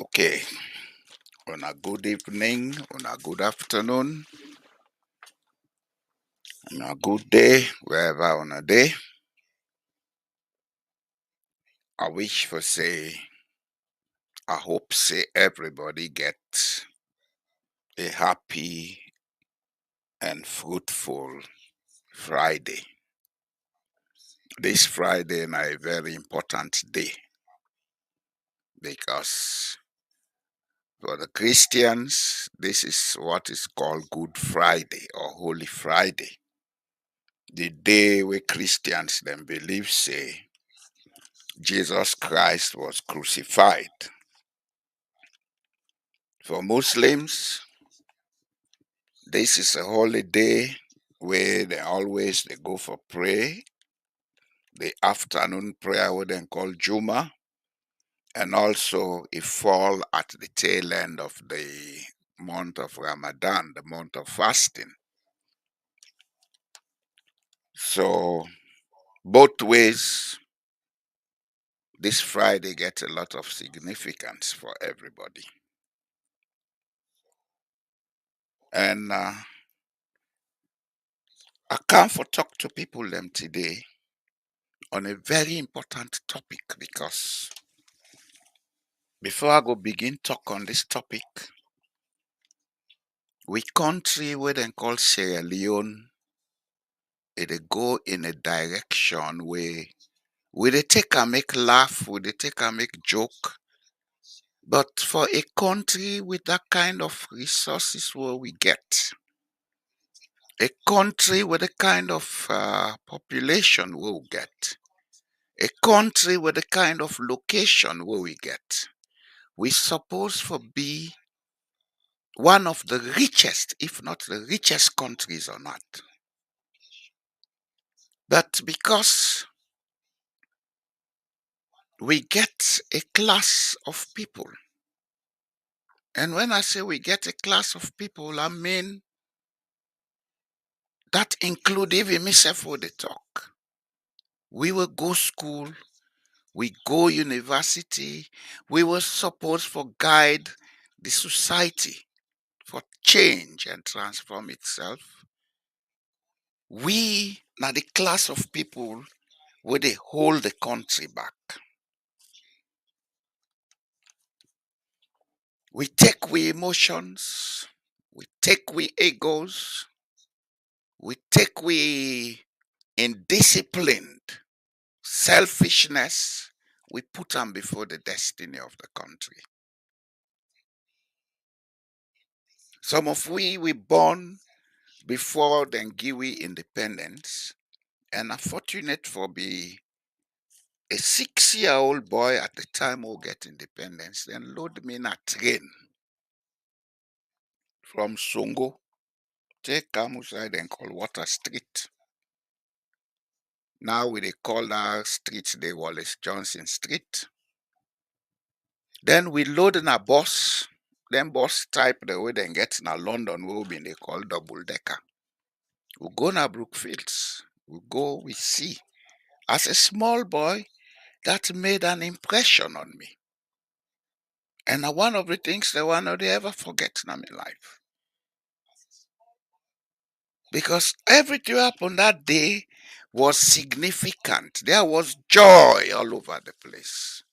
Okay. On a good evening, on a good afternoon, on a good day, wherever on a day. I wish for say, I hope say everybody get a happy and fruitful Friday. This Friday is a very important day because for the Christians, this is what is called Good Friday or Holy Friday. The day where Christians then believe say Jesus Christ was crucified. For Muslims, this is a holy day where they go for pray, the afternoon prayer what they call Juma, and also it fall at the tail end of the month of Ramadan, the month of fasting. So both ways, this Friday gets a lot of significance for everybody. And I come for talk to people them today on a very important topic, because before I go begin talk on this topic, we country where they call Sierra Leone, it go in a direction where we they take and make laugh, we they take and make joke. But for a country with that kind of resources where we get, a country with the kind of population we will get, a country with the kind of location where we get, we supposed to be one of the richest, if not the richest countries on earth. But because we get a class of people, and when I say we get a class of people, I mean that include even myself with the talk. We will go school, we go university, we were supposed for guide the society for change and transform itself. We now the class of people where they hold the country back. We take we emotions, we take we egos, we take we indisciplined selfishness, we put them before the destiny of the country. Some of we born before then give we independence, and are fortunate for be a 6-year-old boy at the time we'll get independence, then load me in a train from Songo, take Kamusai, then call Water Street. Now we they call our street the Wallace Johnson Street. Then we load in a bus, then bus type the way then get in a London will be they call double decker. We go na Brookfields, we go, we see. As a small boy, that made an impression on me. And one of the things that one of they ever forget in my life. Because everything happened that day was significant. There was joy all over the place.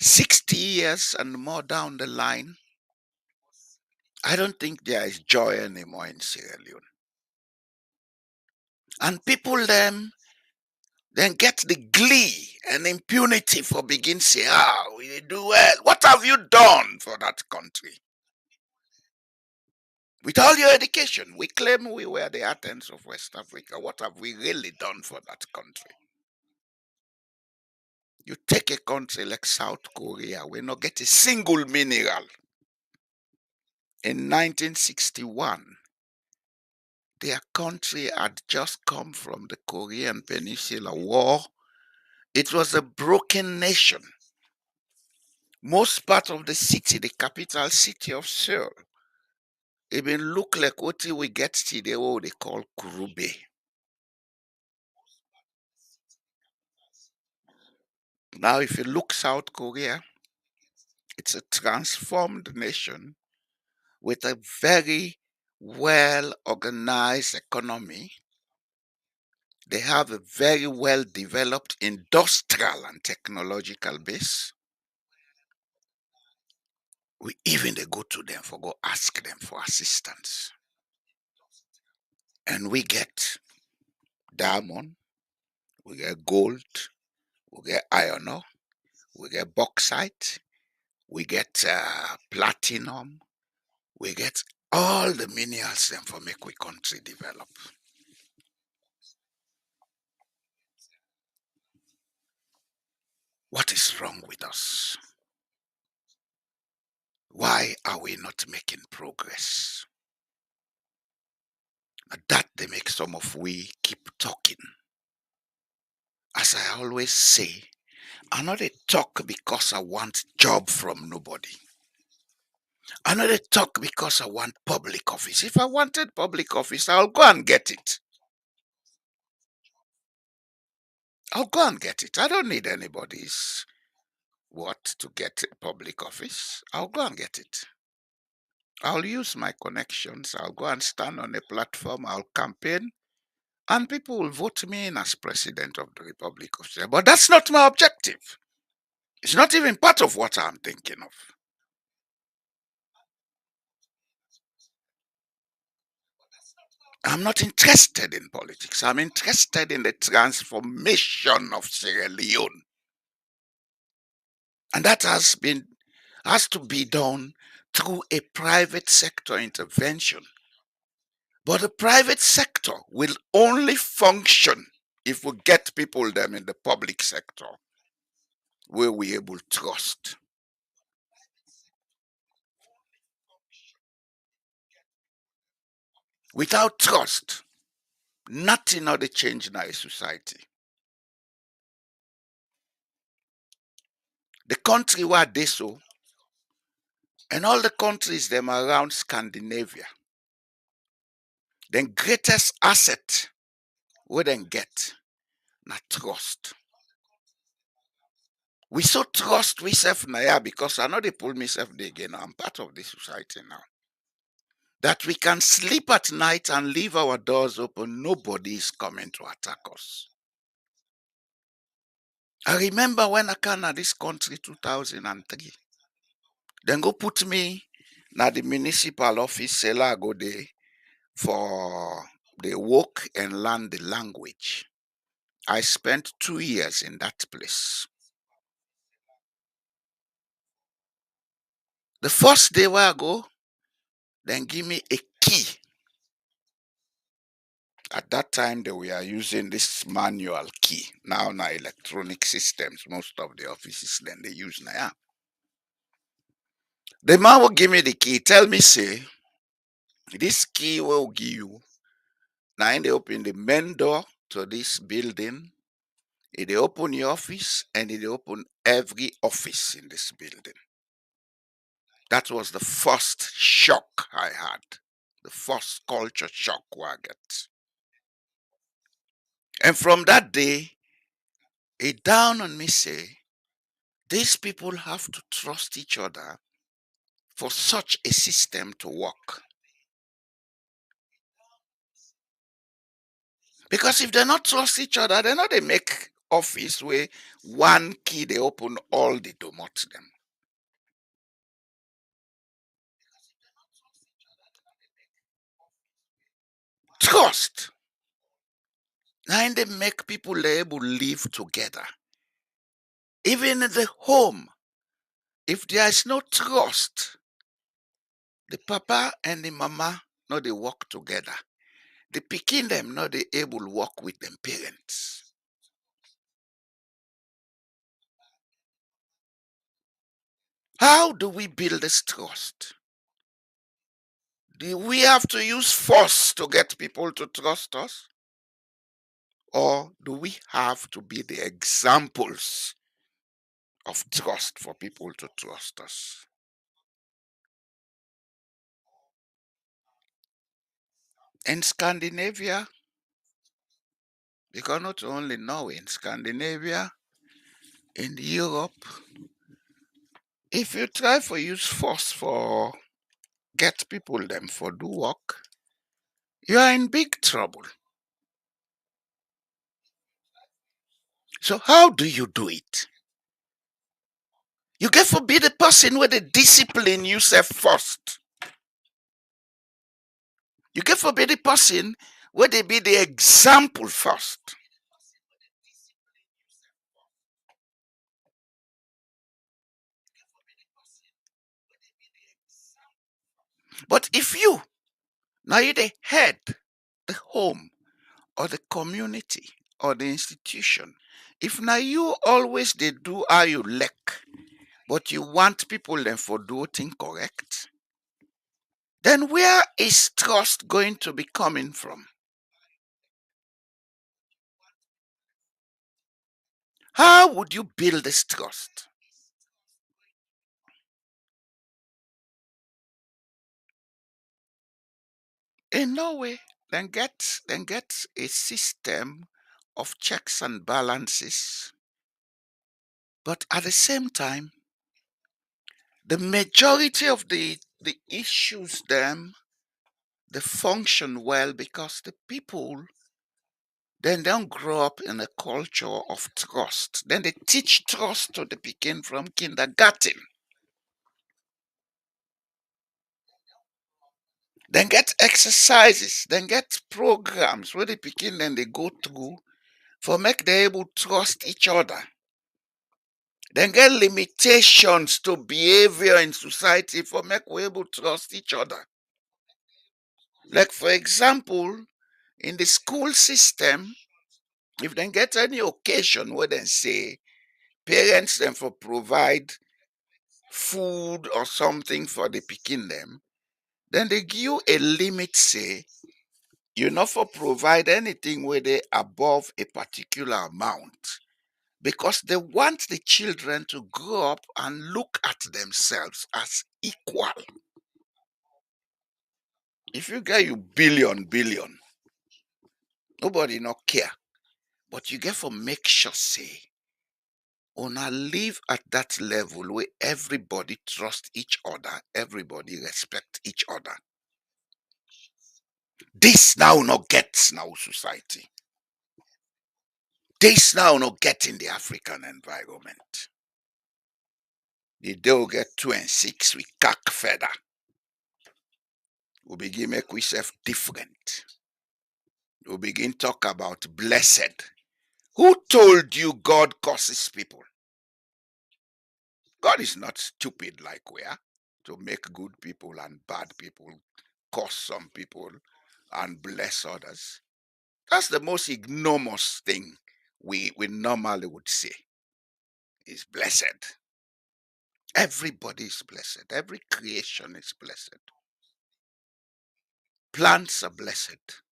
60 years and more down the line, I don't think there is joy anymore in Sierra Leone. And people then get the glee and impunity for begin say, we do well. What have you done for that country? With all your education, we claim we were the Athens of West Africa. What have we really done for that country? You take a country like South Korea, we not get a single mineral. In 1961, their country had just come from the Korean Peninsula War. It was a broken nation. Most part of the city, the capital city of Seoul, even look like what we get today, what they call Kurube. Now, if you look South Korea, it's a transformed nation with a very well organized economy. They have a very well developed industrial and technological base. We even they go to them for go ask them for assistance. And we get diamond, we get gold, we get iron ore, we get bauxite, we get platinum, we get all the minerals them for make we country develop. What is wrong with us? Why are we not making progress? That they make some of we keep talking. As I always say, I not a talk because I want job from nobody. I not a talk because I want public office. If I wanted public office, I'll go and get it. I'll go and get it. I don't need anybody's what to get public office. I'll go and get it. I'll use my connections. I'll go and stand on a platform. I'll campaign. And people will vote me in as president of the Republic of China. But that's not my objective. It's not even part of what I'm thinking of. I'm not interested in politics. I'm interested in the transformation of Sierra Leone. And that has to be done through a private sector intervention. But the private sector will only function if we get people them in the public sector where we able to trust. Without trust, nothing other change in our society. The country where they so, and all the countries them around Scandinavia, the greatest asset we then get na trust. We so trust we self now because I know they pull myself again. I'm part of this society now. That we can sleep at night and leave our doors open. Nobody is coming to attack us. I remember when I came to this country 2003. Then go put me na the municipal office, I go there for the work and learn the language. I spent 2 years in that place. The first day where I go, then give me a key. At that time, they were using this manual key. Now, electronic systems, most of the offices then they use now. The man will give me the key, tell me, say, this key will give you. Now, they open the main door to this building. They open your office and they open every office in this building. That was the first shock I had. The first culture shock I get. And from that day, it dawned on me, say, these people have to trust each other for such a system to work. Because if they not trust each other, they know they make office where one key they open all the door to them. Trust. Now they make people able to live together. Even in the home, if there is no trust, the papa and the mama no they work together. The pikin them no they able to work with them parents. How do we build this trust? Do we have to use force to get people to trust us? Or do we have to be the examples of trust for people to trust us? In Scandinavia, because not only Norway, in Scandinavia, in Europe, if you try for use force for get people them for do work, you are in big trouble. So how do you do it? You get to be the person with the discipline yourself first. You get to be the person where they be the example first. But if you now you the head, the home, or the community, or the institution, if now you always they do how you like, but you want people then for doing correct, then where is trust going to be coming from? How would you build this trust? In no way. Then get a system of checks and balances. But at the same time, the majority of the issues them they function well because the people then don't grow up in a culture of trust. Then they teach trust to the begin from kindergarten. Then get exercises, then get programs where the begin then they go through for make they able trust each other. Then get limitations to behavior in society for make we able trust each other. Like for example, in the school system, if they get any occasion where they say parents then for provide food or something for the picking them, then they give you a limit, say you not for provide anything where they above a particular amount because they want the children to grow up and look at themselves as equal. If you get you billion, nobody not care. But you get for make sure say una live at that level where everybody trust each other, everybody respect each other. This now not gets now society. This now not get in the African environment. The day we get 2 and 6, we cack feather. We begin make we self different. We begin talk about blessed. Who told you God curses people? God is not stupid like we are to make good people and bad people, curse some people and bless others. That's the most ignominious thing we normally would say is blessed. Everybody is blessed. Every creation is blessed. Plants are blessed.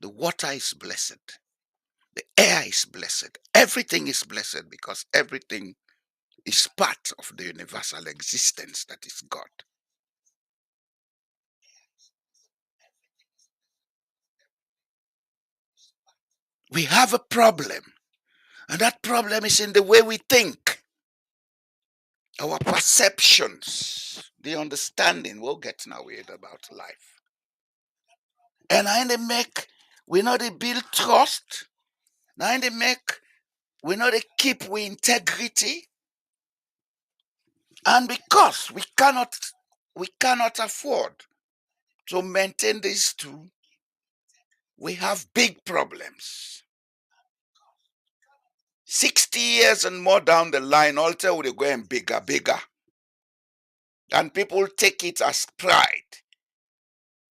The water is blessed. The air is blessed. Everything is blessed because everything is part of the universal existence that is God. We have a problem, and that problem is in the way we think, our perceptions, the understanding we'll get now about life. And I they make we know they build trust. Now they make we know they keep we integrity. And because we cannot afford to maintain these two, we have big problems. 60 years and more down the line, alter will go and bigger. And people take it as pride.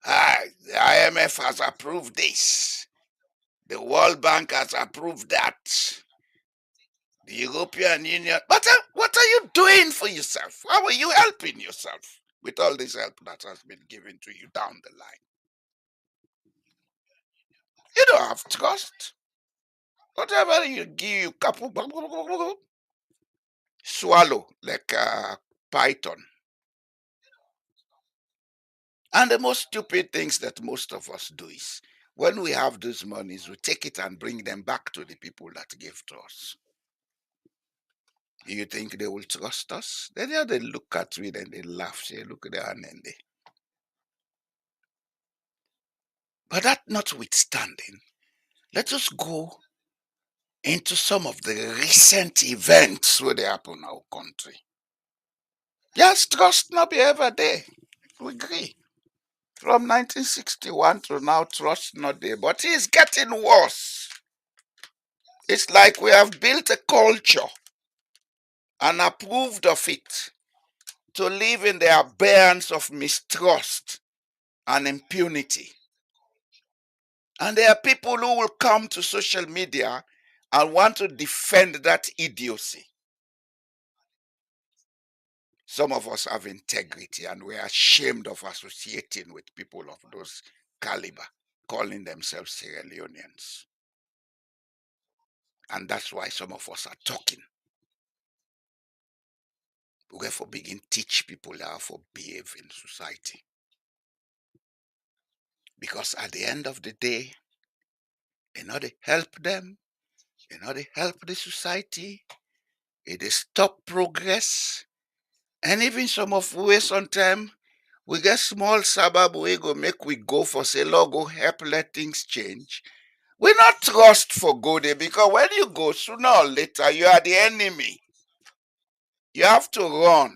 The IMF has approved this. The World Bank has approved that. The European Union. But what are you doing for yourself? How are you helping yourself with all this help that has been given to you down the line? You don't have trust. Whatever you give, you couple swallow like a python. And the most stupid things that most of us do is when we have those monies, we take it and bring them back to the people that gave to us. Do you think they will trust us? They look at me and they laugh, say, look at their hand. But that notwithstanding, let us go into some of the recent events where they happen in our country. Yes, trust not be ever there. We agree. From 1961 to now, trust not there. But it's getting worse. It's like we have built a culture and approved of it to live in the abeyance of mistrust and impunity. And there are people who will come to social media and want to defend that idiocy. Some of us have integrity and we're ashamed of associating with people of those caliber, calling themselves Sierra Leoneans. And that's why some of us are talking. We therefore begin teach people how to behave in society. Because at the end of the day, they help them, they help the society, it is stop progress. And even some of we sometimes we get small suburb we go make we go for say, Lord, go help let things change. We not trust for go there because when you go sooner or later, you are the enemy. You have to run.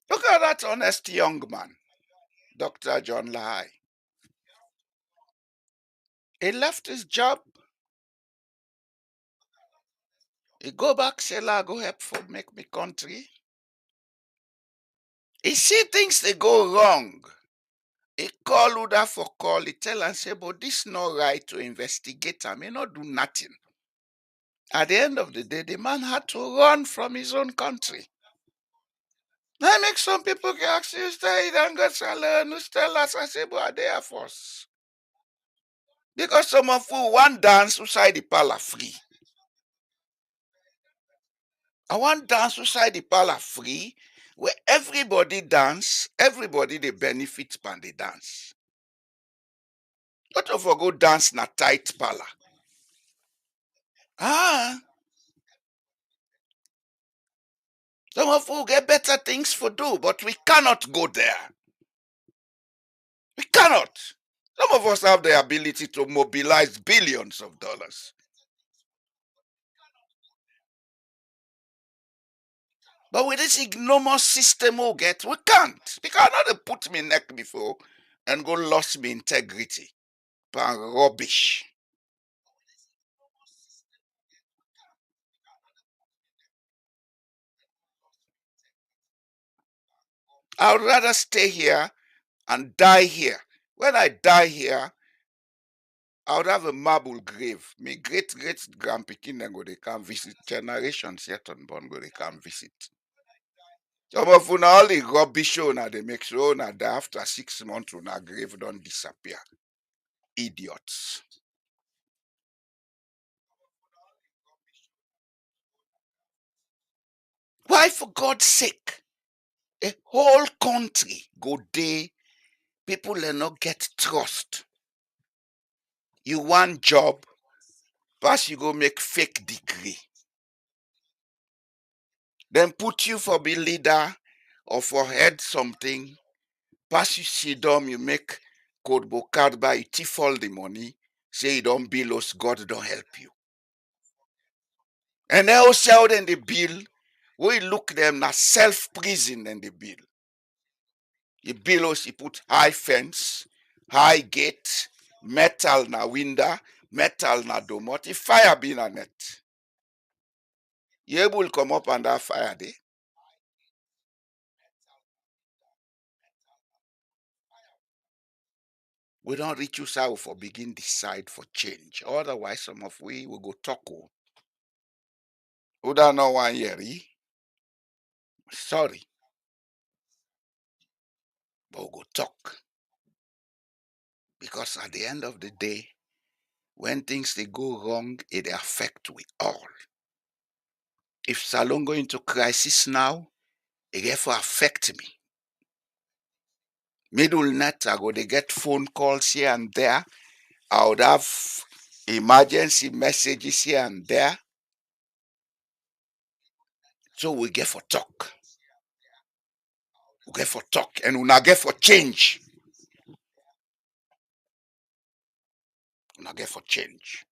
Look at that honest young man, Dr. John Lahai. He left his job. He go back, say, Lord, go help for make me country. He see things they go wrong. He call Uda for call. He tell and say, but this no right to investigate. I may not do nothing. At the end of the day, the man had to run from his own country. That makes some people ask you, stay and get salary, no tell us, I say, but they are force. Because some of you want dance outside the parlor free. I want dance outside the parlor free, where everybody dance, everybody they benefit from the dance. Not of go dance na tight parlor. Some of you get better things for do, but we cannot go there. We cannot. Some of us have the ability to mobilize billions of dollars. But with this enormous system we get, we can't. Because they put me neck before and go lost me integrity. Pan rubbish. I would rather stay here and die here. When I die here, I would have a marble grave. My great grandpikin then go they come visit. Generations yet unborn go they come visit. Some of una all the rubbish una they make sure una die after 6 months una grave don't disappear. Idiots. Why for God's sake? A whole country go day, people will not get trust. You want job, pass you go make fake degree. Then put you for be leader or for head something. Pass you see them, you make code book card by you thief all the money. Say you don't bill us, God don't help you. And they also out in the bill, we look them na self prison in the bill. You bill us, you put high fence, high gate, metal na window, metal na domot. If fire be na net, you able come up under fire day. We don't reach you how for begin decide for change. Otherwise, some of we will go talk. Who don't know 1 year? Sorry, but we'll go talk. Because at the end of the day, when things they go wrong, it affect we all. If Salon go into crisis now, it therefore affect me. Middle night, I go they get phone calls here and there. I would have emergency messages here and there. So we get for talk. We get for talk and we not get for change. We not get for change.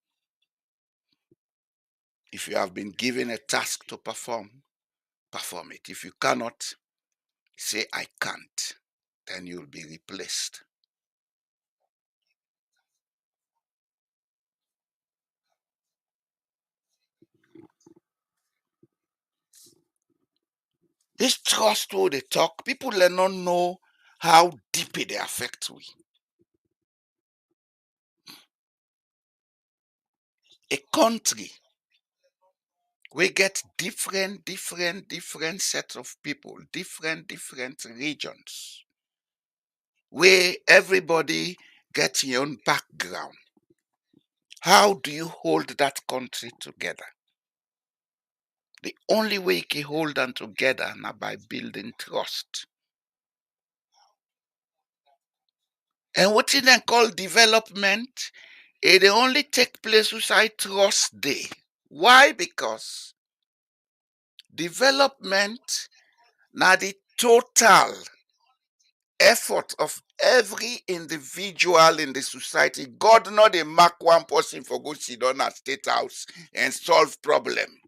If you have been given a task to perform, perform it. If you cannot, say I can't. Then you'll be replaced. This trust who they talk, people do not know how deep it affects we. A country We get different sets of people, different regions, where everybody gets your own background. How do you hold that country together? The only way you can hold them together now by building trust. And what you then call development, it only take place inside trust day. Why? Because development now the total effort of every individual in the society. God not a mark one person for go sit down at state house and solve problem.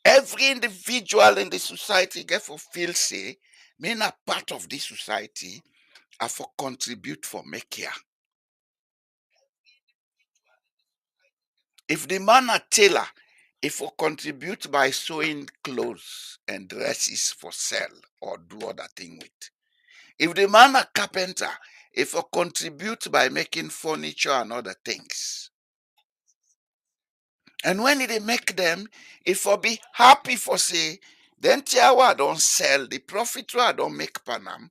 Every individual in the society get for feel say, me na part of this society, I for contribute for make here. If the man a tailor, if for contribute by sewing clothes and dresses for sell or do other thing with. If the man a carpenter, if for contribute by making furniture and other things. And when they make them, if for be happy for say, then tiawa don't sell the profit I don't make panam.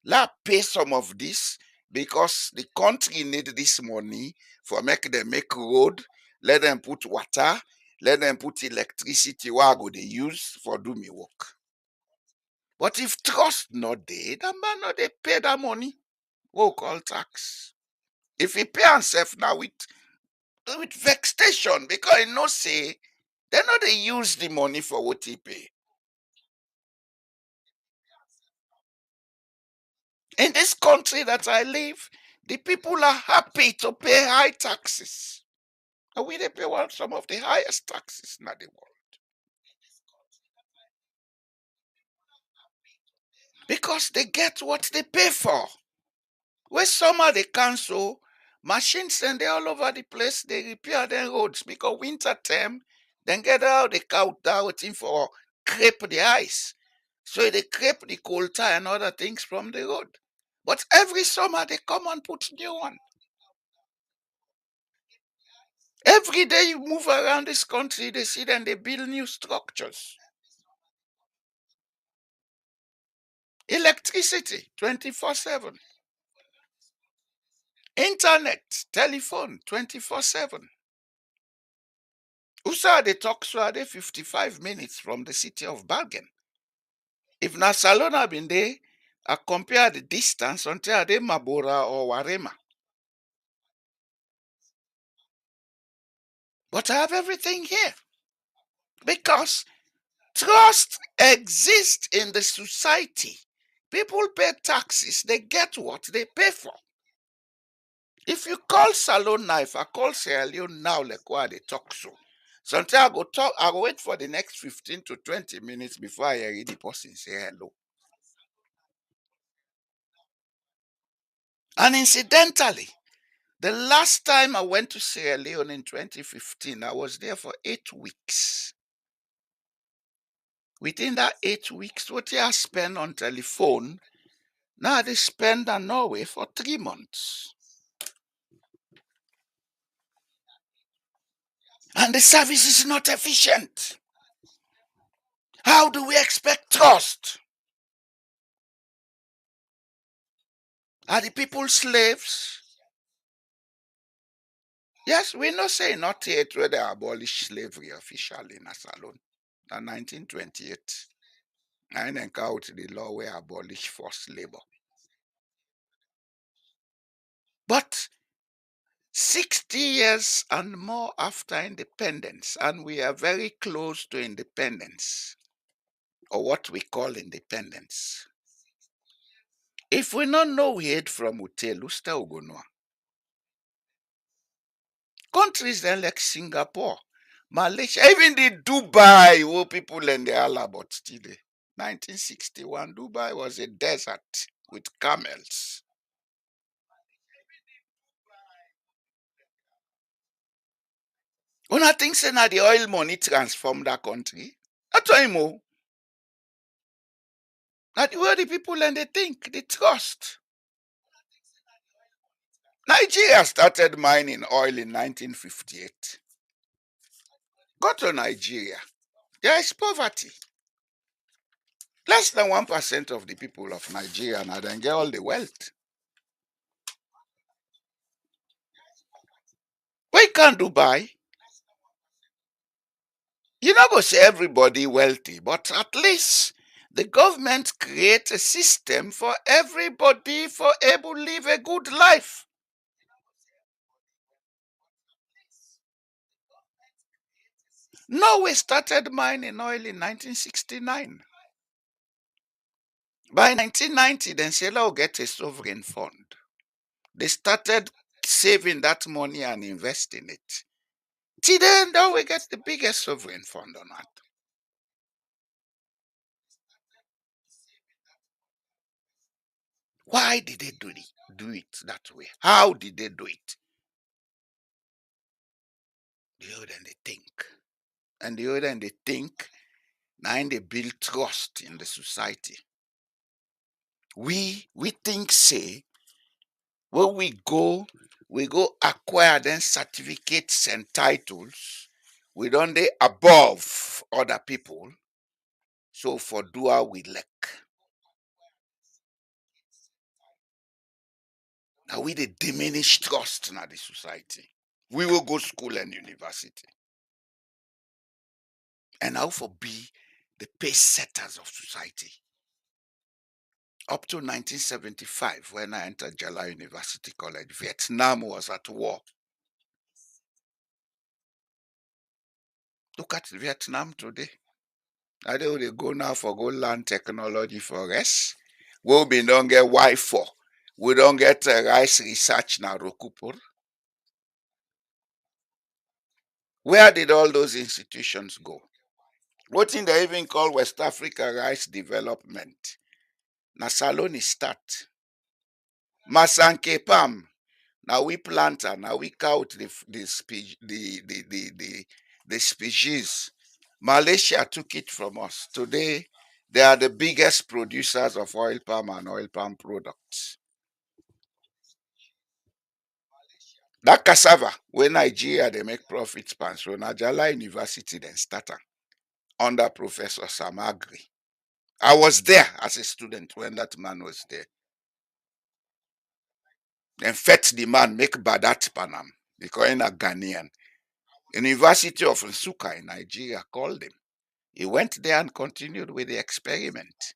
Let pay some of this because the country need this money for make them make road, let them put water, let them put electricity where go they use for do me work. But if trust not there, that man not they pay that money. What we call tax. If he pay himself now with vexation because he no say they not they use the money for what he pay. In this country that I live, the people are happy to pay high taxes. And we they pay some of the highest taxes in the world. Because they get what they pay for. When summer they cancel, machines and they all over the place, they repair their roads because winter time, then get out the cow down waiting for crepe the ice. So they crepe the coal tar and other things from the road. But every summer they come and put new one. Every day you move around this country, they see them, they build new structures. Electricity, 24/7. Internet, telephone, 24/7. USA they talk so are they 55 minutes from the city of Bergen. If na Salona been there, I compare the distance until they Mabora or Warema. But I have everything here because trust exists in the society. People pay taxes, they get what they pay for. If you call Salon now, if I call Sierra Leone now, like why they talk so. Sometimes I go wait for the next 15 to 20 minutes before I hear the person say hello. And incidentally, the last time I went to Sierra Leone in 2015, I was there for 8 weeks. Within that 8 weeks, what I spent on telephone, now they spend in Norway for 3 months. And the service is not efficient. How do we expect trust? Are the people slaves? Yes, we not say not yet where they abolished slavery officially in Salon. In 1928, I encountered the law where abolished forced labor. But 60 years and more after independence, and we are very close to independence, or what we call independence. If we not know we head from Hotel Usta Ugonwa, countries then like Singapore, Malaysia, even the Dubai, where people and the Allah but still there. 1961, Dubai was a desert with camels. Una think say na the oil money transform that country? That's why more. Now the way the people and they think, they trust. Nigeria started mining oil in 1958. Go to Nigeria. There is poverty. Less than 1% of the people of Nigeria now then get all the wealth. We can't Dubai. You not go say everybody wealthy, but at least the government create a system for everybody for able to live a good life. Norway started mining oil in 1969. By 1990, then say, "Let's get a sovereign fund." They started saving that money and investing it. Till then, Norway gets the biggest sovereign fund on earth. Why did they do it that way? How did they do it? The older they think. And the older they think, now they build trust in the society. We think say when we go acquire then certificates and titles. We don't they above other people. So for dua we lack. Now we they diminish trust in the society. We will go school and university. And now for be the pace setters of society. Up to 1975, when I entered Jala University College, Vietnam was at war. Look at Vietnam today. I don't they go now for go learn technology for us. We don't get Wi-Fi. We don't get rice research now, Rokupur. Where did all those institutions go? What thing they even call West Africa Rice Development? Nasaloni start. Masanke Palm. Now we planter, now we count the species. Malaysia took it from us. Today, they are the biggest producers of oil palm and oil palm products. That cassava, when Nigeria they make profits pan, so Najala University then started under Professor Samagri. I was there as a student when that man was there. Then fetch the man make Badat Panam because in a Ghanaian. University of Nsukka in Nigeria called him. He went there and continued with the experiment.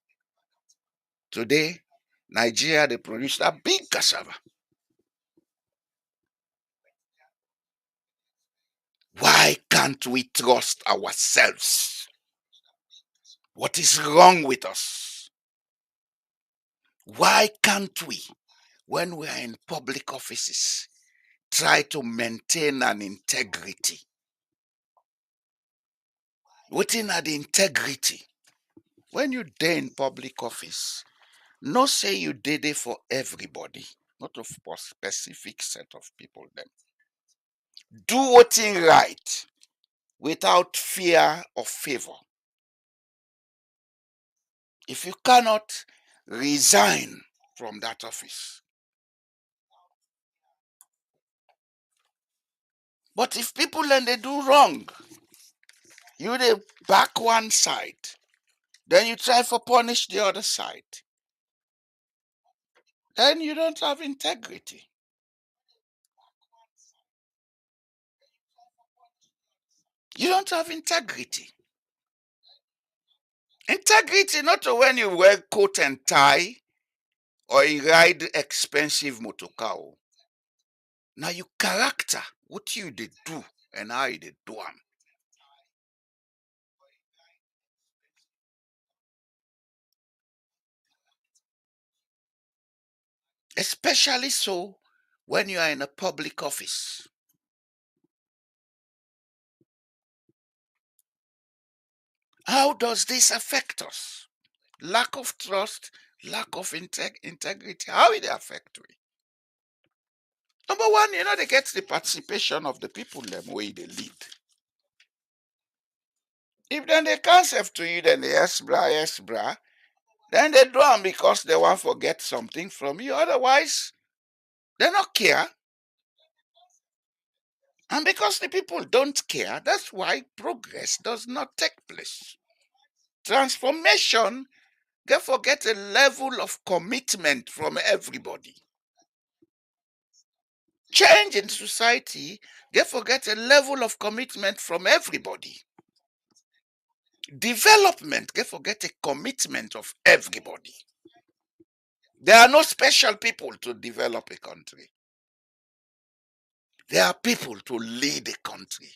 Today, Nigeria, they produced a big cassava. Why can't we trust ourselves? What is wrong with us? Why can't we, when we are in public offices, try to maintain an integrity? Within the integrity, when you are in public office, no say you did it for everybody, not for specific set of people. Then do what is right without fear of favor. If you cannot resign from that office, but if people then they do wrong, you they back one side, then you try for punish the other side, then you don't have integrity. You don't have integrity. Integrity not when you wear coat and tie or you ride expensive motor car. Now you character, what you did do and how you did do them. Especially so when you are in a public office. How does this affect us? Lack of trust, lack of integrity. How will it affect we? Number one, they get the participation of the people them way they lead. If then they can't serve to you, then they yes, brah, then they do them because they want to forget something from you. Otherwise, they not care. And because the people don't care, that's why progress does not take place. Transformation, therefore, get a level of commitment from everybody. Change in society, therefore, get a level of commitment from everybody. Development, therefore, get a commitment of everybody. There are no special people to develop a country. There are people to lead a country.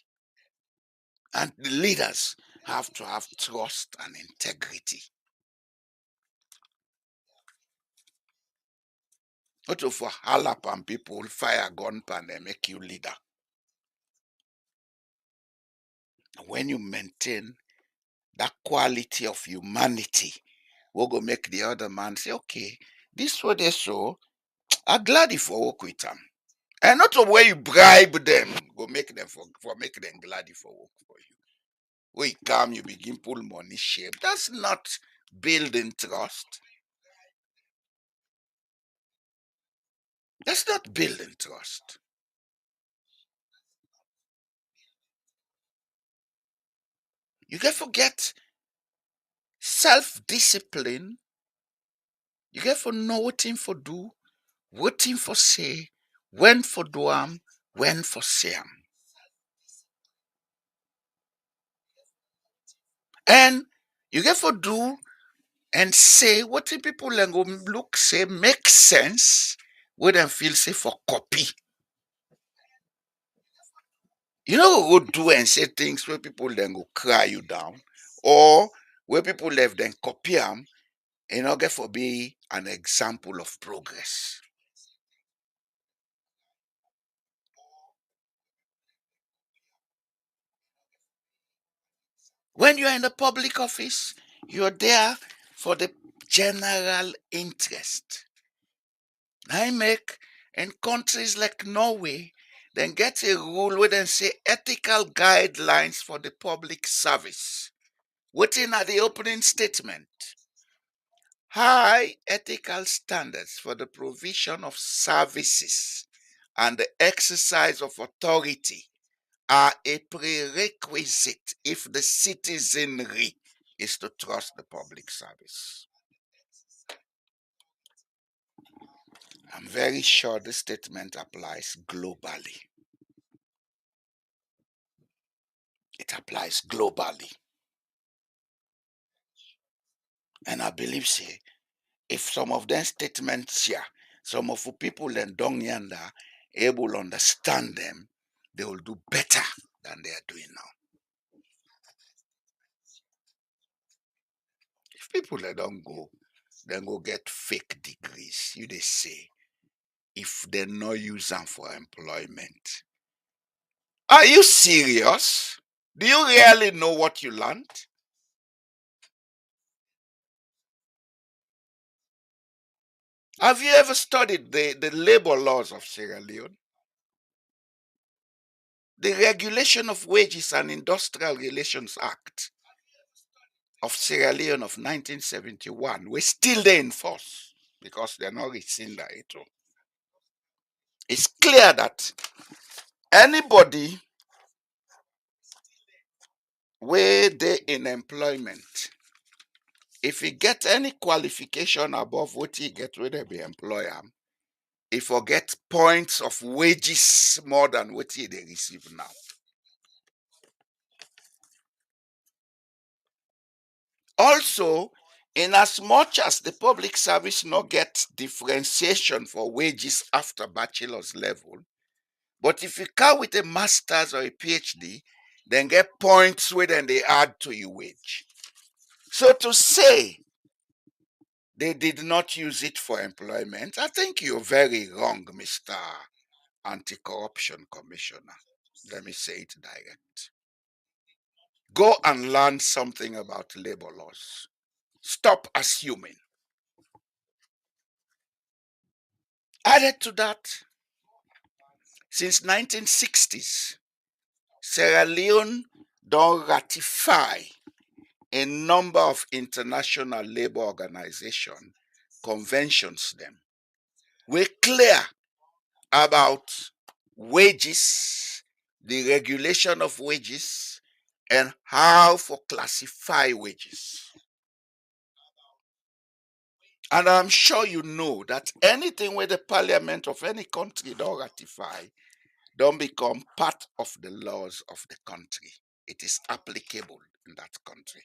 And the leaders have to have trust and integrity. Not to for halap and people fire gun pan and make you leader. When you maintain that quality of humanity, we'll go make the other man say, okay, this what they so, I'm glad if I work with them. And not the way you bribe them, go make them for make them glad if I work for you. When you come, you begin pull money shape. That's not building trust. That's not building trust. You can forget self-discipline. You get for know what thing for do, what thing for say, when for do am, when for say am. And you get for do and say what the people then go look say make sense, where them feel say for copy. You know go do and say things where people then go cry you down, or where people left then copy them, and not get for be an example of progress. When you are in the public office, you're there for the general interest. I make in countries like Norway, then get a rule where they say ethical guidelines for the public service. Within at the opening statement, high ethical standards for the provision of services and the exercise of authority are a prerequisite if the citizenry is to trust the public service. I'm very sure this statement applies globally. It applies globally. And I believe, say, if some of them statements here, some of the people in Dong Yanda able to understand them, they will do better than they are doing now. If people they don't go, then go get fake degrees. You they say, if they no use them for employment. Are you serious? Do you really know what you learned? Have you ever studied the labor laws of Sierra Leone? The Regulation of Wages and Industrial Relations Act of Sierra Leone of 1971 were still there in force because they're not rescinded it. It's clear that anybody where they in employment, if he get any qualification above what he get where they be employer, he forget points of wages more than what he they receive now. Also, in as much as the public service not get differentiation for wages after bachelor's level, but if you come with a master's or a PhD, then get points where then they add to your wage. So to say they did not use it for employment, I think you're very wrong, Mr. Anti-Corruption Commissioner. Let me say it direct. Go and learn something about labor laws. Stop assuming. Added to that, since 1960s, Sierra Leone don't ratify a number of international labor organization conventions them. We're clear about wages, the regulation of wages, and how to classify wages. And I'm sure you know that anything where the parliament of any country don't ratify don't become part of the laws of the country. It is applicable in that country.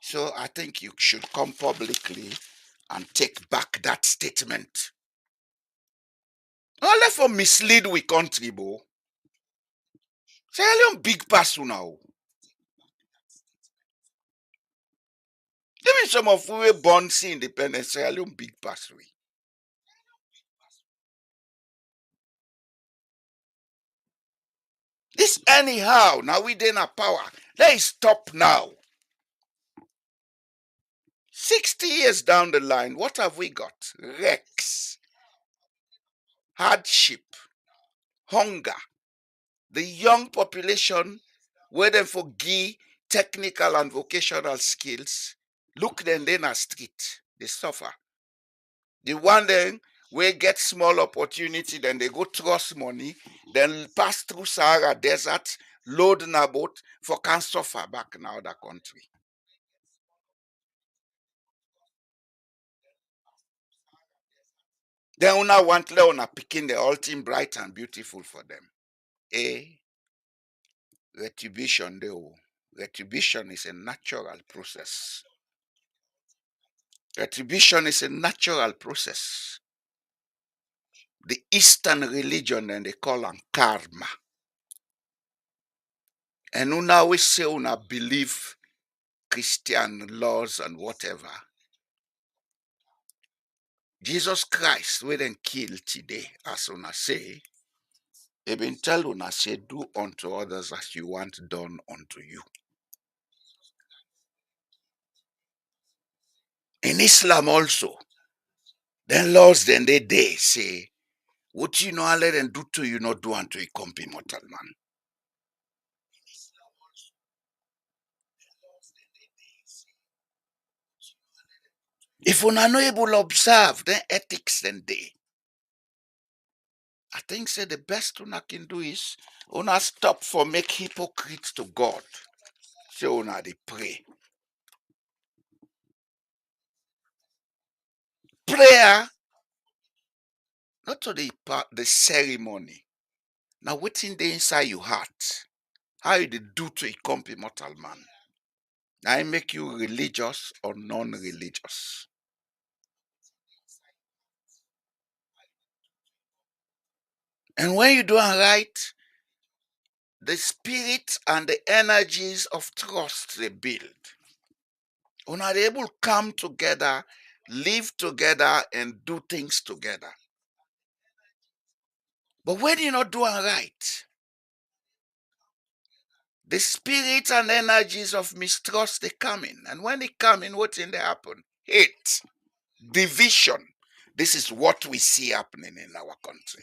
So I think you should come publicly and take back that statement. Only for mislead we country, bo. Say alone big pass now. Even some of we born see independence, say alone big pass we. This anyhow, now we then a power. Let it stop now. 60 years down the line, what have we got? Wrecks, hardship, hunger. The young population, where they forgive technical and vocational skills, look them then a street, they suffer. The one then we get small opportunity, then they go trust money, then pass through Sahara Desert, load in a boat for can suffer back in other country. Then una want una picking the ultimate bright and beautiful for them. Retribution, though. Retribution is a natural process. Retribution is a natural process. The Eastern religion, and they call them karma. And una always say una believe Christian laws and whatever. Jesus Christ, we then kill today, as una say. They been tell una say, do unto others as you want done unto you. In Islam also, then laws then they say, what you know I let them do to you, not do unto a company mortal man. If una no able observe, then ethics then they. I think say the best una can do is una stop for make hypocrites to God. Say una they pray. Prayer, not to the ceremony. Now waiting the inside your heart. How you dey do to a company mortal man. Now it make you religious or non-religious. And when you do it right, the spirit and the energies of trust they build. When are able to come together, live together, and do things together. But when you're not doing right, the spirit and energies of mistrust they come in. And when they come in, what's in they happen? Hate, division. This is what we see happening in our country.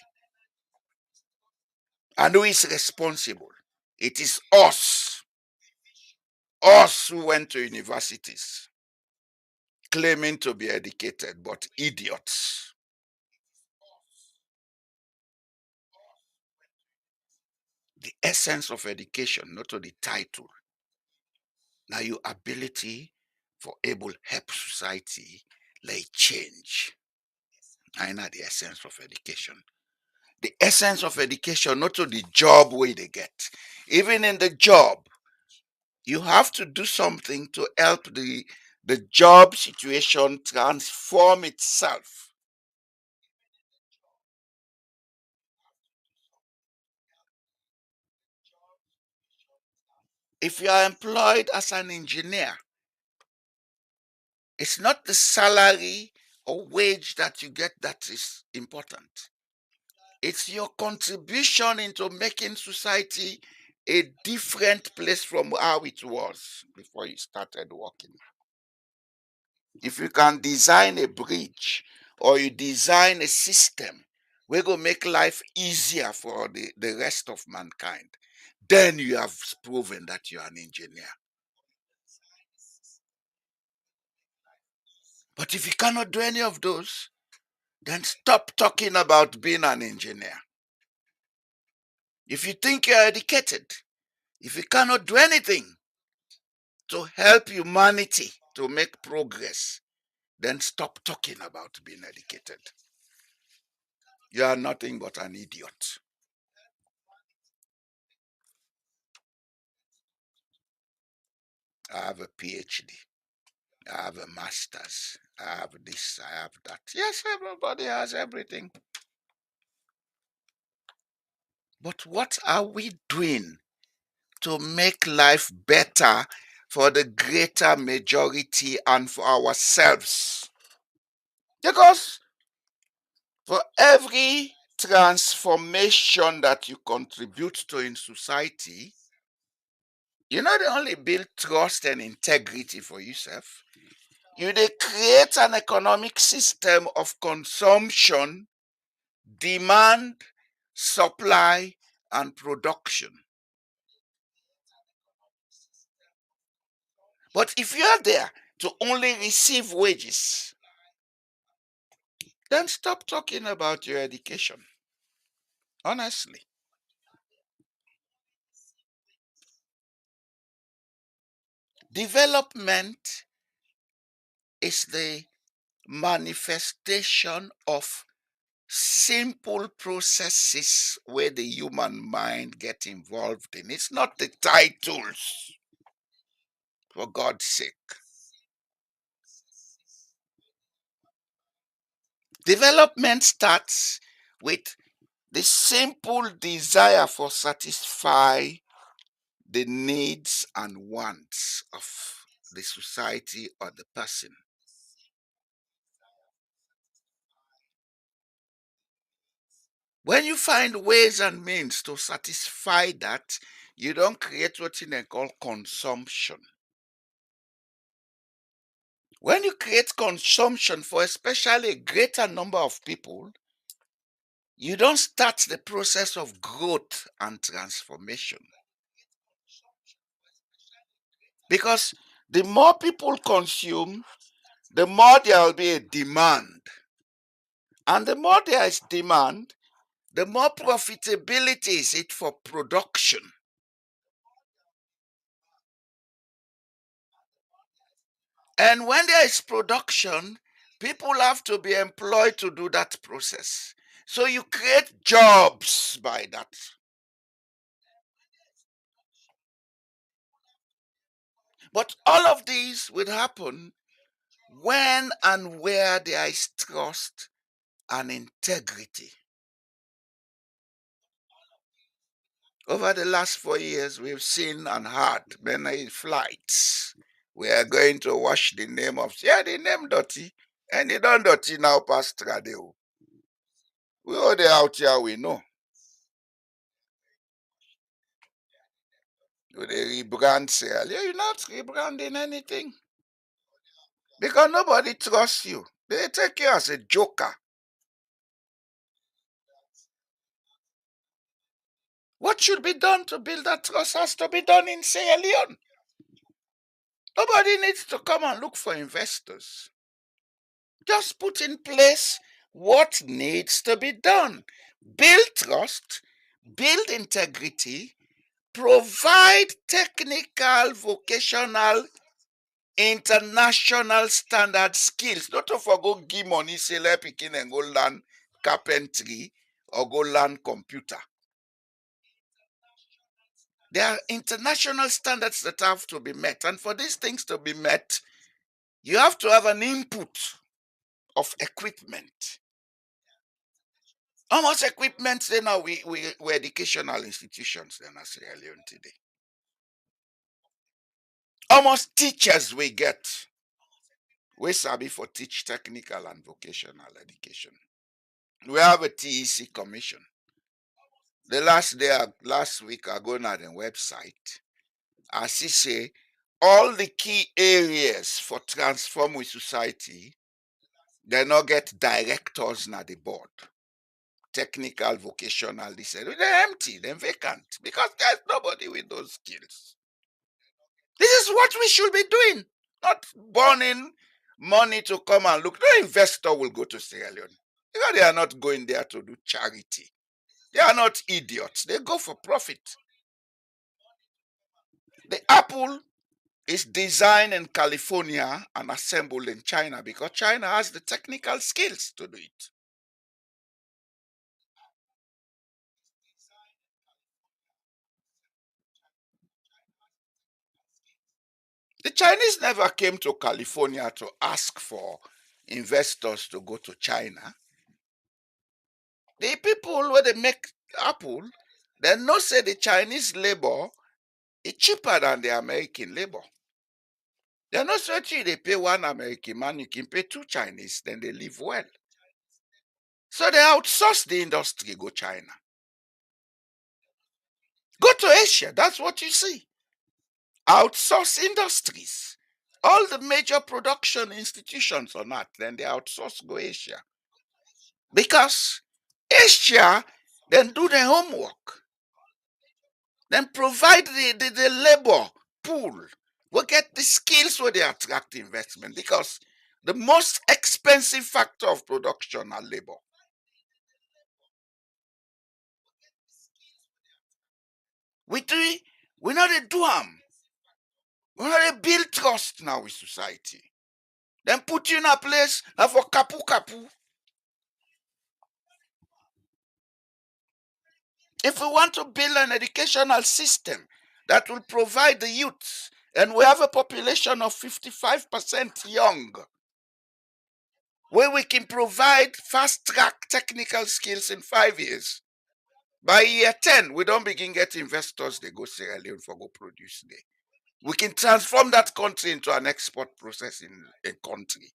And who is responsible? It is us. Us who went to universities claiming to be educated, but idiots. The essence of education, not to the title. Now your ability for able help society like change. I know the essence of education. The essence of education, not to the job way they get. Even in the job, you have to do something to help the job situation transform itself. If you are employed as an engineer, it's not the salary or wage that you get that is important. It's your contribution into making society a different place from how it was before you started working. If you can design a bridge or you design a system, we're going to make life easier for the rest of mankind, then you have proven that you're an engineer. But if you cannot do any of those, then stop talking about being an engineer. If you think you're educated, if you cannot do anything to help humanity to make progress, then stop talking about being educated. You are nothing but an idiot. I have a PhD. I have a master's. I have this. I have that. Yes, everybody has everything. But what are we doing to make life better for the greater majority and for ourselves? Because for every transformation that you contribute to in society, you not only build trust and integrity for yourself, you dey create an economic system of consumption, demand, supply, and production. But if you are there to only receive wages, then stop talking about your education. Honestly. Development is the manifestation of simple processes where the human mind get involved in. It's not the titles, for God's sake. Development starts with the simple desire for satisfy the needs and wants of the society or the person. When you find ways and means to satisfy that, you don't create what they call consumption. When you create consumption for especially a greater number of people, you don't start the process of growth and transformation. Because the more people consume, the more there will be a demand. And the more there is demand, the more profitability is it for production. And when there is production, people have to be employed to do that process. So you create jobs by that. But all of these will happen when and where there is trust and integrity. Over the last 4 years, we've seen and heard many flights. We are going to wash the name of, yeah, the name dirty. And they don't dirty now past radio. We all the out here we know. With the rebrand sale. Yeah, you're not rebranding anything. Because nobody trusts you. They take you as a joker. What should be done to build that trust has to be done in Sierra Leone. Nobody needs to come and look for investors. Just put in place what needs to be done. Build trust, build integrity, provide technical, vocational, international standard skills. Not to forgo give money, say let pikin and go learn carpentry or go learn computer. There are international standards that have to be met. And for these things to be met, you have to have an input of equipment. How much equipment then are we educational institutions then as Sierra Leone today? How much teachers we get? We sabi for teach technical and vocational education. We have a TEC commission. The last week I go on the website. I see say all the key areas for transform with society, they not get directors na the board. Technical, vocational, they say they're empty, they're vacant because there's nobody with those skills. This is what we should be doing, not burning money to come and look. No investor will go to Sierra Leone. Because they are not going there to do charity. They are not idiots. They go for profit. The apple is designed in California and assembled in China because China has the technical skills to do it. The Chinese never came to California to ask for investors to go to China. The people where they make apple, they know say the Chinese labor is cheaper than the American labor. They're not certain they pay one American man, you can pay two Chinese, then they live well. So they outsource the industry, go China. Go to Asia, that's what you see. Outsource industries. All the major production institutions on earth, then they outsource go Asia. Because Asia then do the homework. Then provide the labor pool. We get the skills where they attract investment. Because the most expensive factor of production are labor. We know they do them. We know they build trust now with society. Then put you in a place and for kapu kapu. If we want to build an educational system that will provide the youth, and we have a population of 55% young, where we can provide fast track technical skills in 5 years. By year 10, we don't begin get investors, they go Sierra Leone for go produce there. We can transform that country into an export processing a country.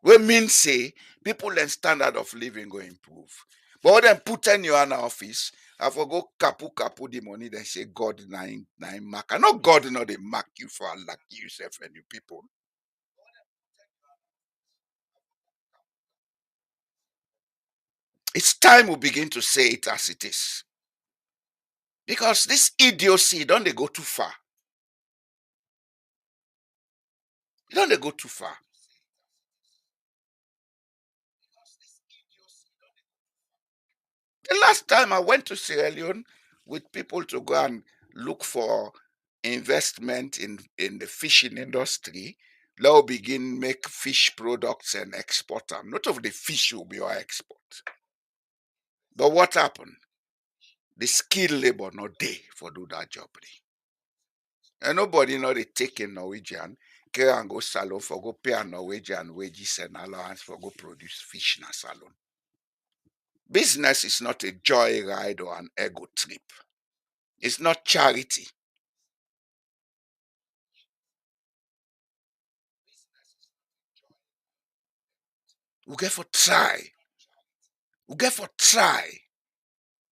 We mean say people and standard of living go improve. But when them put in your office, I for go kapu the money, then say God nine mark. I know God know they mark you for like yourself and you people. It's time we begin to say it as it is. Because this idiocy, don't they go too far? Don't they go too far? The last time I went to Sierra Leone with people to go and look for investment in the fishing industry, they'll begin make fish products and export them. Not of the fish will be our export. But what happened? The skilled labor not there for do that job. And nobody know they take a Norwegian, care and go salon for go pay a Norwegian wages and allowance for go produce fish in a salon. Business is not a joyride or an ego trip. It's not charity. We get for try. We get for try.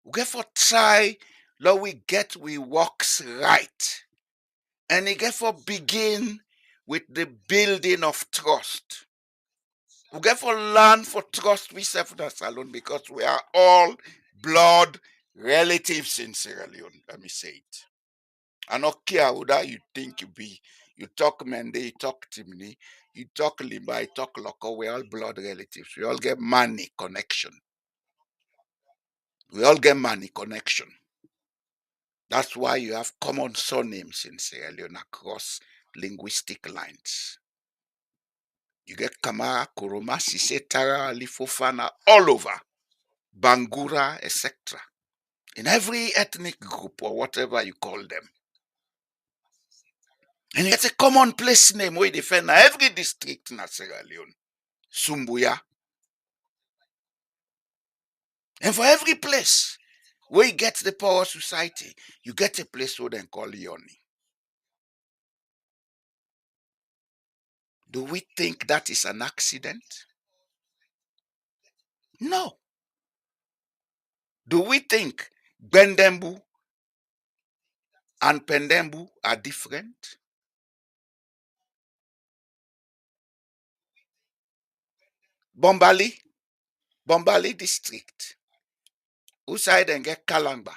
We get for try. Lord, we works right. And it get for begin with the building of trust. We get for learn for trust we self alone because we are all blood relatives in Sierra Leone. Let me say it. I don't care who that you think you be. You talk Mende, you talk Timni, you talk Limba, you talk Loco. We're all blood relatives. We all get money connection. We all get money connection. That's why you have common surnames in Sierra Leone across linguistic lines. You get Kamara, Kuruma, Sise, Tara, Ali, Fofana, all over. Bangura, etc. In every ethnic group or whatever you call them. And it's a common place name where you defend every district in Sierra Leone. Sumbuya. And for every place where you get the power society, you get a place where they call Yoni. Do we think that is an accident? No. Do we think Bendembu and Pendembu are different? Bombali, Bombali district, who side and get Kalamba.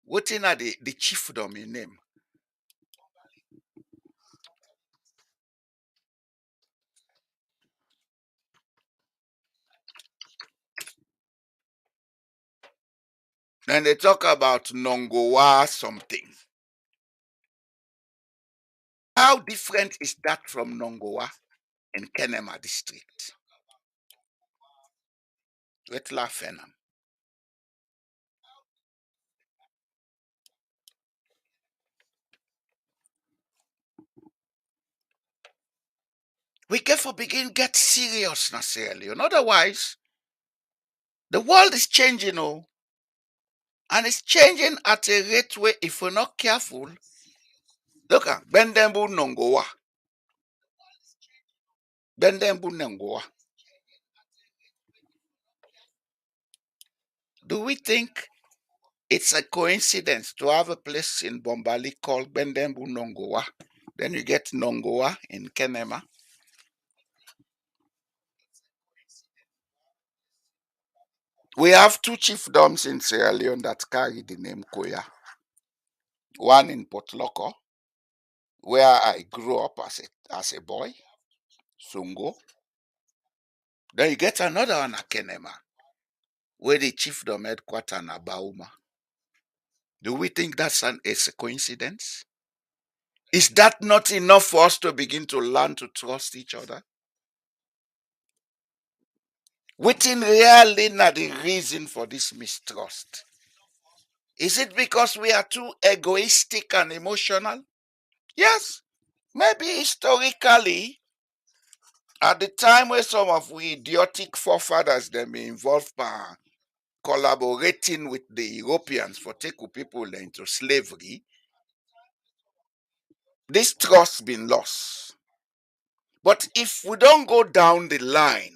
What in are the chiefdom in name? Then they talk about Nongowa something. How different is that from Nongowa in Kenema district? Wetla Fenam. We get for begin get serious necessarily. Otherwise, the world is changing, and it's changing at a rate where if we're not careful, look at Bendembu Nongowa. Bendembu Nongowa. Do we think it's a coincidence to have a place in Bombali called Bendembu Nongowa? Then you get Nongowa in Kenema. We have two chiefdoms in Sierra Leone that carry the name Koya. One in Port Loko, where I grew up as a boy, Sungo. Then you get another one at Kenema, where the chiefdom headquarters in Abauma. Do we think it's a coincidence? Is that not enough for us to begin to learn to trust each other? Waiting really not the reason for this mistrust. Is it because we are too egoistic and emotional? Yes. Maybe historically, at the time where some of we idiotic forefathers them be involved by collaborating with the Europeans for taking people into slavery, this trust been lost. But if we don't go down the line,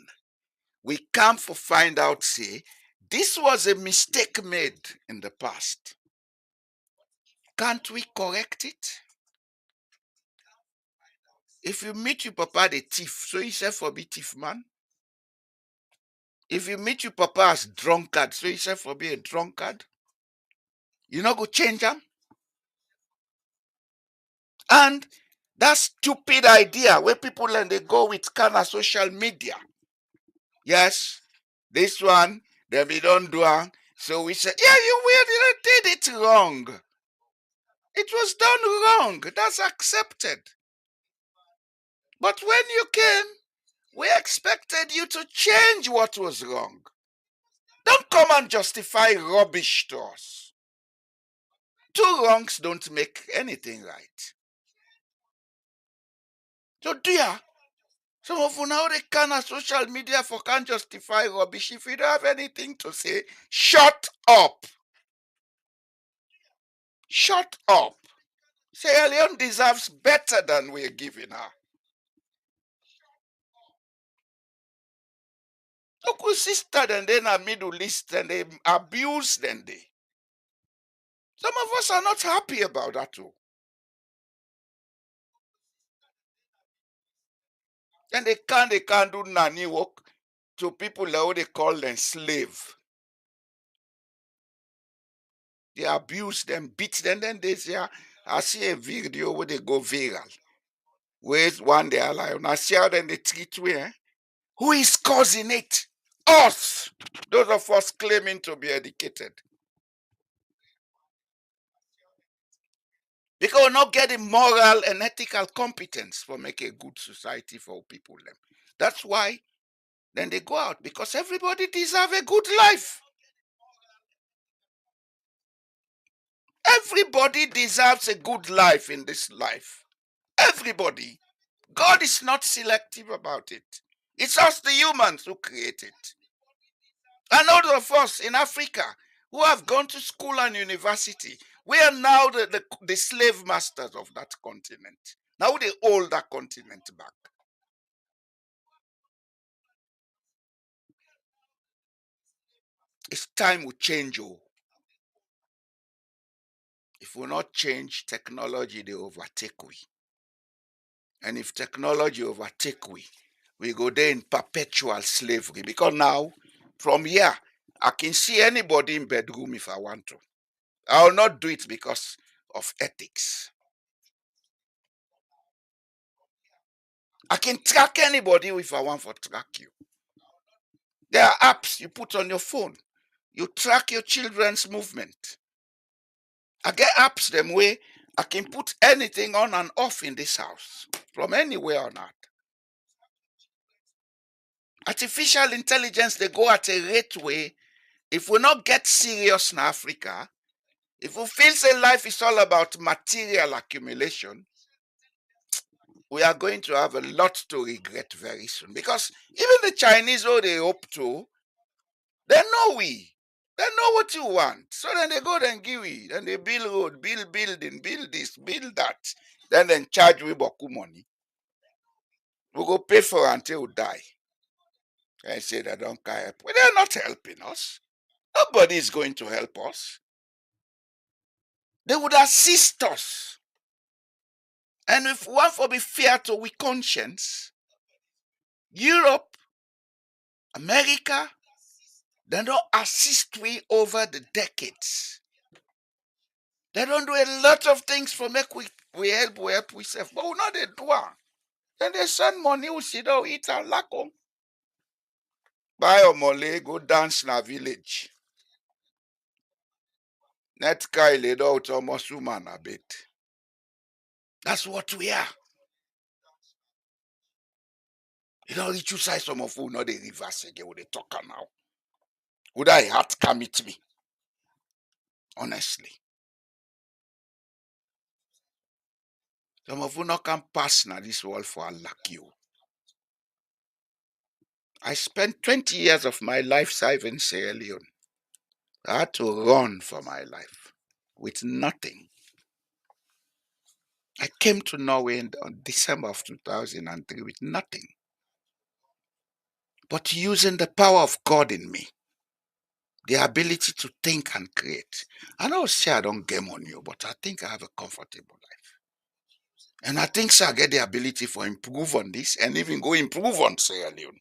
we come to find out, say, this was a mistake made in the past. Can't we correct it? If you meet your papa the thief, so he said for be thief man. If you meet your papa as drunkard, so he said for be a drunkard. You not go change them. And that stupid idea where people and they go with kind of social media. Yes, this one, then we don't do it. So we say, yeah, you did it wrong. It was done wrong. That's accepted. But when you came, we expected you to change what was wrong. Don't come and justify rubbish to us. Two wrongs don't make anything right. So dear, some of you now they can on social media for can't justify rubbish. If you don't have anything to say, shut up. Shut up. Sierra Leone deserves better than we're giving her. Look, sister, and then a Middle East, and they abuse them. Some of us are not happy about that too. And they can't do nanny work to people that they call them slave. They abuse them, beat them, then they say, I see a video where they go viral. Where's one day alive? And I see how then they treat we. Who is causing it? Us. Those of us claiming to be educated. Because we're not getting moral and ethical competence for make a good society for people. That's why then they go out, because everybody deserves a good life. Everybody deserves a good life in this life. Everybody. God is not selective about it. It's us, the humans, who create it. And all of us in Africa who have gone to school and university, we are now the slave masters of that continent. Now they hold that continent back. It's time we change. If we not change, technology they overtake we. And if technology overtake we go there in perpetual slavery. Because now, from here, I can see anybody in bedroom if I want to. I will not do it because of ethics. I can track anybody if I want to track you. There are apps you put on your phone. You track your children's movement. I get apps them way I can put anything on and off in this house from anywhere on earth. Artificial intelligence, they go at a rate way. If we not get serious in Africa, if we feel say life is all about material accumulation, we are going to have a lot to regret very soon. Because even the Chinese, oh, they hope to, they know we. They know what you want. So then they go and give we. Then they build road, build building, build this, build that. Then they charge we boku money. We go pay for until we die. And say they don't care. Well, they're not helping us. Nobody is going to help us. They would assist us. And if we want to be fair to we conscience, Europe, America, they don't assist we over the decades. They don't do a lot of things for make we help we self. But we know they do. Then they send money, we sit down, eat and lack on. Buy a mole, go dance in a village. Net guy laid out almost woman a bit. That's what we are. You know, you choose some of who know the reverse again with the talker now. Would I heart commit me? Honestly. Some of you not can pass now this world for a like you. I spent 20 years of my life serving Sierra Leone. I had to run for my life with nothing. I came to Norway on December of 2003 with nothing. But using the power of God in me, the ability to think and create. I know say I don't game on you, but I think I have a comfortable life. And I think I get the ability for improve on this and even go improve on Sierra Leone.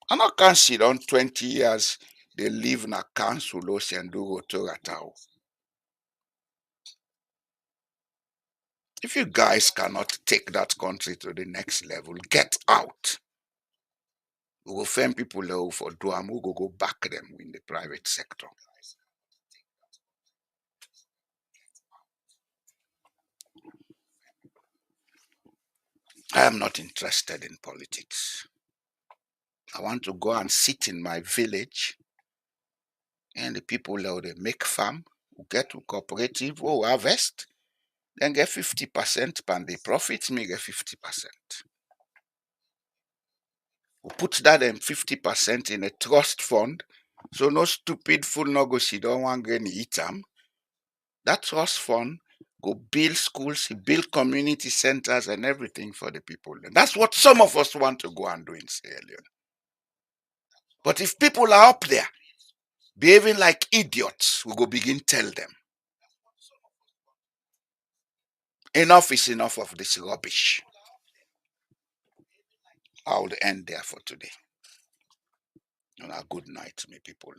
I not can sit on 20 years they live in a council and do Toratao. If you guys cannot take that country to the next level, get out. We will find people who for do and we go back them in the private sector. I am not interested in politics. I want to go and sit in my village and the people who they make farm, who get to cooperative, who harvest, then get 50% and the profits, me get 50%. We put that 50% in a trust fund. So no stupid fool no go sit down one grain eat them. That trust fund go build schools, build community centers and everything for the people. And that's what some of us want to go and do in Sierra Leone. But if people are up there behaving like idiots, we go begin tell them. Enough is enough of this rubbish. I will end there for today. And a good night, my people.